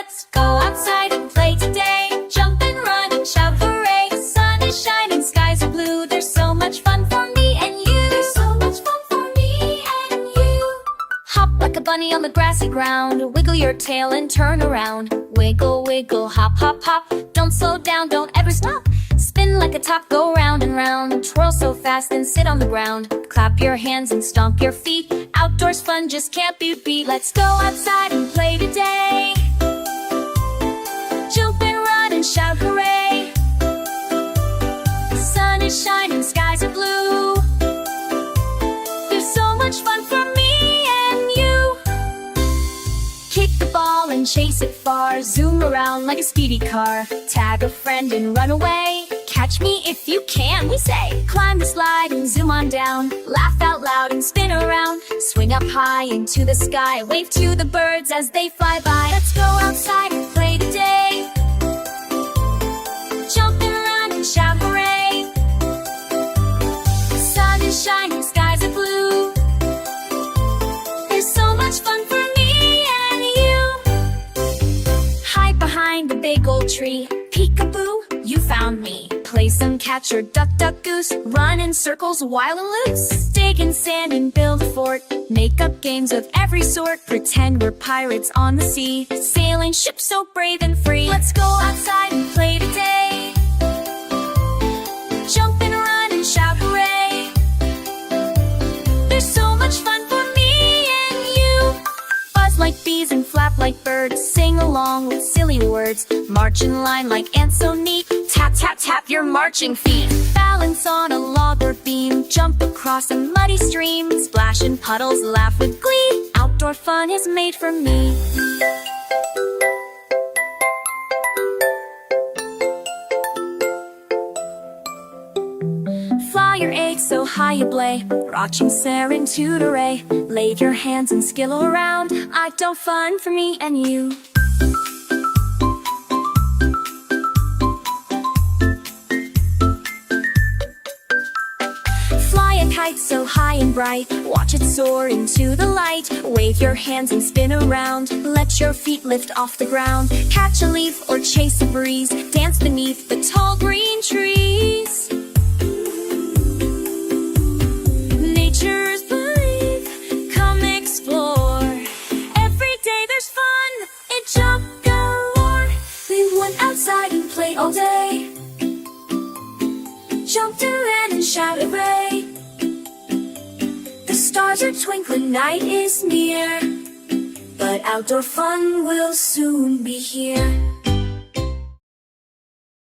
Let's go outside and play today. Jump and run and shout hooray. The sun is shining, skies are blue. There's so much fun for me and you. There's so much fun for me and you. Hop like a bunny on the grassy ground. Wiggle your tail and turn around. Wiggle, wiggle, hop, hop, hop. Don't slow down, don't ever stop. Spin like a top, go round and round. Twirl so fast and sit on the ground. Clap your hands and stomp your feet. Outdoors fun just can't be beat. Let's go outside and play today. Jump and run and shout hooray. The sun is shining, skies are blue. There's so much fun for me and you. Kick the ball and chase it far. Zoom around like a speedy car. Tag a friend and run away. Catch me if you can, we say. Climb the slide and zoom on down. Laugh out loud and spin around. Swing up high into the sky. Wave to the birds as they fly by. Let's go outside and play today. Jump and run and shout hooray. The sun is shining, skies are blue. There's so much fun for me and you. Hide behind the big old tree. Peekaboo, you found me. Play some catch or duck, duck, goose. Run in circles wild and loose. Dig in sand and build a fort. Make up games of every sort. Pretend we're pirates on the sea. Sailing ships so brave and free. Let's go outside and play today. Jump and run and shout hooray. There's so much fun for me and you. Buzz like bees and flap like birds. Sing along with silly words. March in line like ants so neat. Tap, tap, tap your marching feet. Balance on a log or beam. Jump across a muddy stream. Splash in puddles, laugh with glee. Outdoor fun is made for me. Fly your eggs so high you blay. Rocking serentude array. Lave your hands and skill around. Outdoor fun for me and you. Kite so high and bright, watch it soar into the light. Wave your hands and spin around. Let your feet lift off the ground. Catch a leaf or chase a breeze. Dance beneath the tall green trees. Nature's belief, come explore. Every day there's fun, it jump galore. We went outside and played all day. Jumped around and shout hooray. The stars are twinkling, night is near, but outdoor fun will soon be here.